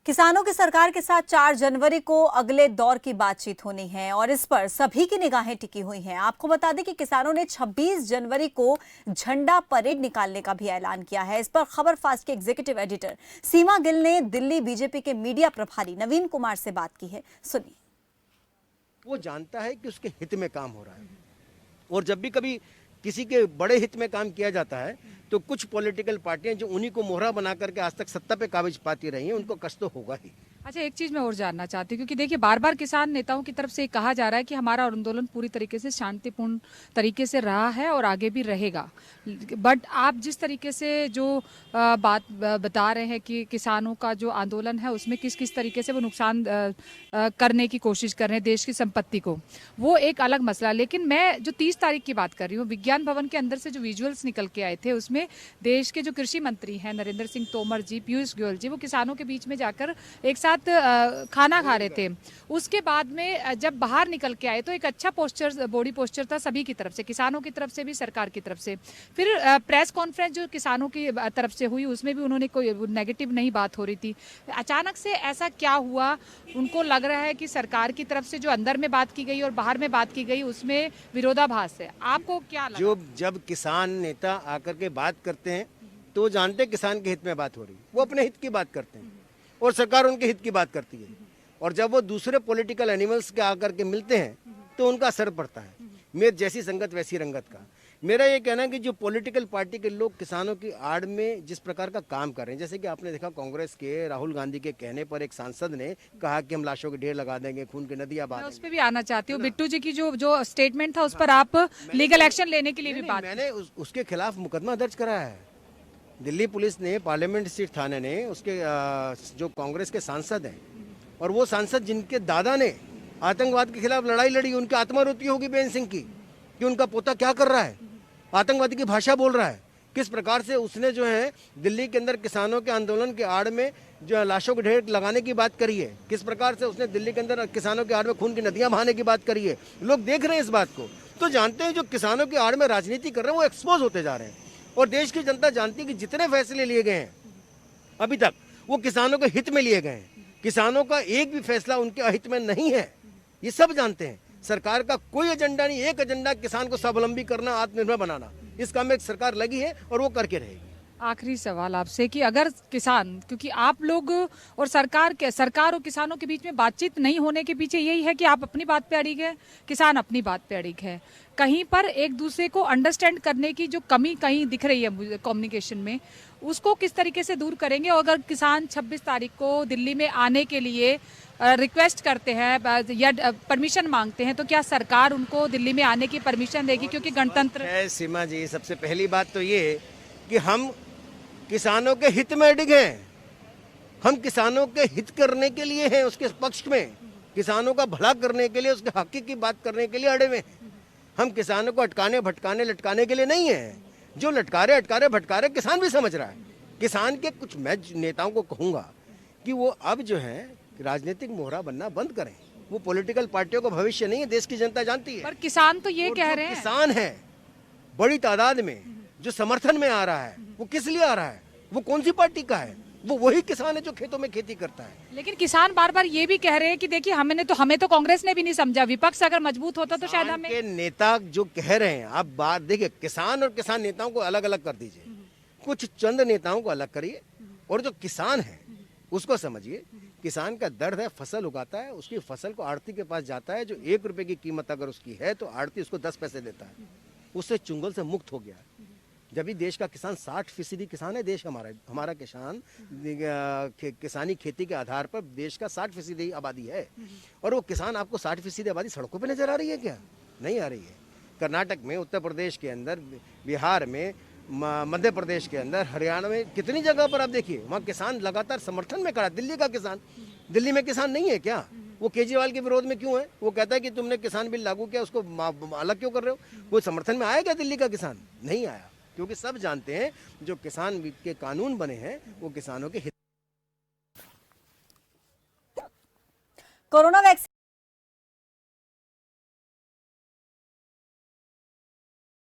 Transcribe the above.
किसानों की सरकार के साथ 4 जनवरी को अगले दौर की बातचीत होनी है और इस पर सभी की निगाहें टिकी हुई हैं। आपको बता दें कि किसानों ने 26 जनवरी को झंडा परेड निकालने का भी ऐलान किया है। इस पर खबर फास्ट के एग्जीक्यूटिव एडिटर सीमा गिल ने दिल्ली बीजेपी के मीडिया प्रभारी नवीन कुमार से बात की है। सुनिए। वो जानता है कि उसके हित में काम हो रहा है और जब भी कभी किसी के बड़े हित में काम किया जाता है तो कुछ पॉलिटिकल पार्टियां जो उन्हीं को मोहरा बना करके आज तक सत्ता पे काबिज पाती रही हैं, उनको कष्ट तो होगा ही। अच्छा, एक चीज मैं और जानना चाहती हूँ, क्योंकि देखिए बार बार किसान नेताओं की तरफ से कहा जा रहा है कि हमारा आंदोलन पूरी तरीके से शांतिपूर्ण तरीके से रहा है और आगे भी रहेगा। बट आप जिस तरीके से जो बात बता रहे हैं कि किसानों का जो आंदोलन है उसमें किस किस तरीके से वो नुकसान करने की कोशिश कर रहे हैं देश की संपत्ति को, वो एक अलग मसला। लेकिन मैं जो 30 तारीख की बात कर रही हूँ, विज्ञान भवन के अंदर से जो विजुअल्स निकल के आए थे उसमें देश के जो कृषि मंत्री हैं नरेंद्र सिंह तोमर जी, पीयूष गोयल जी, वो किसानों के बीच में जाकर एक साथ खाना खा रहे थे। उसके बाद में जब बाहर निकल के आए तो एक अच्छा पोस्चर, बॉडी पोस्चर था सभी की तरफ से, किसानों की तरफ से भी, सरकार की तरफ से। फिर प्रेस कॉन्फ्रेंस जो किसानों की तरफ से हुई उसमें भी उन्होंने कोई नेगेटिव नहीं बात हो रही थी। अचानक से ऐसा क्या हुआ? उनको लग रहा है कि सरकार की तरफ से जो अंदर में बात की गई और बाहर में बात की गई उसमें विरोधाभास है। आपको क्या लगा? जो जब किसान नेता आकर के बात करते हैं तो वो जानते हैं किसान के हित में बात हो रही है, वो अपने हित की बात करते हैं और सरकार उनके हित की बात करती है। और जब वो दूसरे पॉलिटिकल एनिमल्स के आकर के मिलते हैं तो उनका असर पड़ता है। मेर जैसी संगत वैसी रंगत का। मेरा ये कहना है कि जो पॉलिटिकल पार्टी के लोग किसानों की आड़ में जिस प्रकार का काम कर रहे हैं, जैसे कि आपने देखा कांग्रेस के राहुल गांधी के कहने पर एक सांसद ने कहा कि हम लाशों के ढेर लगा देंगे, खून की नदियां बहा देंगे। उस पर भी आना चाहती हूँ। बिट्टू जी की जो स्टेटमेंट था उस पर आप लीगल एक्शन लेने के लिए भी बात। मैंने उसके खिलाफ मुकदमा दर्ज कराया है। दिल्ली पुलिस ने, पार्लियामेंट स्ट्रीट थाने ने उसके जो कांग्रेस के सांसद हैं और वो सांसद जिनके दादा ने आतंकवाद के खिलाफ लड़ाई लड़ी, उनकी आत्मा रोती होगी बेन सिंह की कि उनका पोता क्या कर रहा है, आतंकवादी की भाषा बोल रहा है। किस प्रकार से उसने जो है दिल्ली के अंदर किसानों के आंदोलन के आड़ में जो लाशों के ढेर लगाने की बात करी है, किस प्रकार से उसने दिल्ली के अंदर किसानों के आड़ में खून की नदियां बहाने की बात करी है। लोग देख रहे हैं इस बात को, तो जानते हैं जो किसानों के आड़ में राजनीति कर रहे हैं वो एक्सपोज होते जा रहे हैं। और देश की जनता जानती है कि जितने फैसले लिए गए हैं अभी तक वो किसानों के हित में लिए गए हैं। किसानों का एक भी फैसला उनके अहित में नहीं है, ये सब जानते हैं। सरकार का कोई एजेंडा नहीं, एक एजेंडा किसान को स्वावलंबी करना, आत्मनिर्भर बनाना। इस काम में एक सरकार लगी है और वो करके रहेगी। आखिरी सवाल आपसे कि अगर किसान, क्योंकि आप लोग और सरकार और किसानों के बीच में बातचीत नहीं होने के पीछे यही है कि आप अपनी बात पे अड़िग है, किसान अपनी बात पे अड़िग है, कहीं पर एक दूसरे को अंडरस्टैंड करने की जो कमी कहीं दिख रही है कम्युनिकेशन में, उसको किस तरीके से दूर करेंगे? और अगर किसान 26 तारीख को दिल्ली में आने के लिए रिक्वेस्ट करते हैं या परमिशन मांगते हैं तो क्या सरकार उनको दिल्ली में आने की परमिशन देगी? क्योंकि गणतंत्र। सीमा जी, सबसे पहली बात तो ये कि हम किसानों के हित में अडिग हैं। हम किसानों के हित करने के लिए हैं, उसके पक्ष में, किसानों का भला करने के लिए, उसके हक की बात करने के लिए अड़े हुए हैं। हम किसानों को अटकाने, भटकाने, लटकाने के लिए नहीं है। जो लटकारे, अटकारे, भटकारे किसान भी समझ रहा है। किसान के कुछ मैं नेताओं को कहूंगा कि वो अब जो है राजनीतिक मोहरा बनना बंद करें। वो पॉलिटिकल पार्टियों का भविष्य नहीं है, देश की जनता जानती है। पर किसान तो ये कह रहे हैं, किसान है बड़ी तादाद में जो समर्थन में आ रहा है, वो किस लिए आ रहा है? वो कौन सी पार्टी का है? वो वही किसान है जो खेतों में खेती करता है। लेकिन किसान बार बार ये भी कह रहे हैं कि देखिए हमें तो कांग्रेस ने भी नहीं समझा, विपक्ष अगर मजबूत होता तो शायद हमें। के नेता जो कह रहे हैं, आप बात देखिए, किसान और किसान नेताओं को अलग अलग कर दीजिए, कुछ चंद नेताओं को अलग करिए और जो किसान है उसको समझिए। किसान का दर्द है, फसल उगाता है, उसकी फसल को आड़ती के पास जाता है, जो 1 रुपए की कीमत अगर उसकी है तो आड़ती उसको 10 पैसे देता है, उससे चुंगल से मुक्त हो गया है। जब भी देश का किसान 60% किसान है, देश हमारा किसान किसानी खेती के आधार पर देश का 60% आबादी है। और वो किसान, आपको 60% आबादी सड़कों पे नजर आ रही है क्या? नहीं आ रही है। कर्नाटक में, उत्तर प्रदेश के अंदर, बिहार में, मध्य प्रदेश के अंदर, हरियाणा में, कितनी जगह पर आप देखिए वहाँ किसान लगातार समर्थन में खड़ा। दिल्ली का किसान, दिल्ली में किसान नहीं है क्या? वो केजरीवाल के विरोध में क्यों है? वो कहता है कि तुमने किसान बिल लागू किया, उसको अलग क्यों कर रहे हो? वो समर्थन में आया क्या दिल्ली का किसान? नहीं आया, क्योंकि सब जानते हैं जो किसान के कानून बने हैं वो किसानों के हित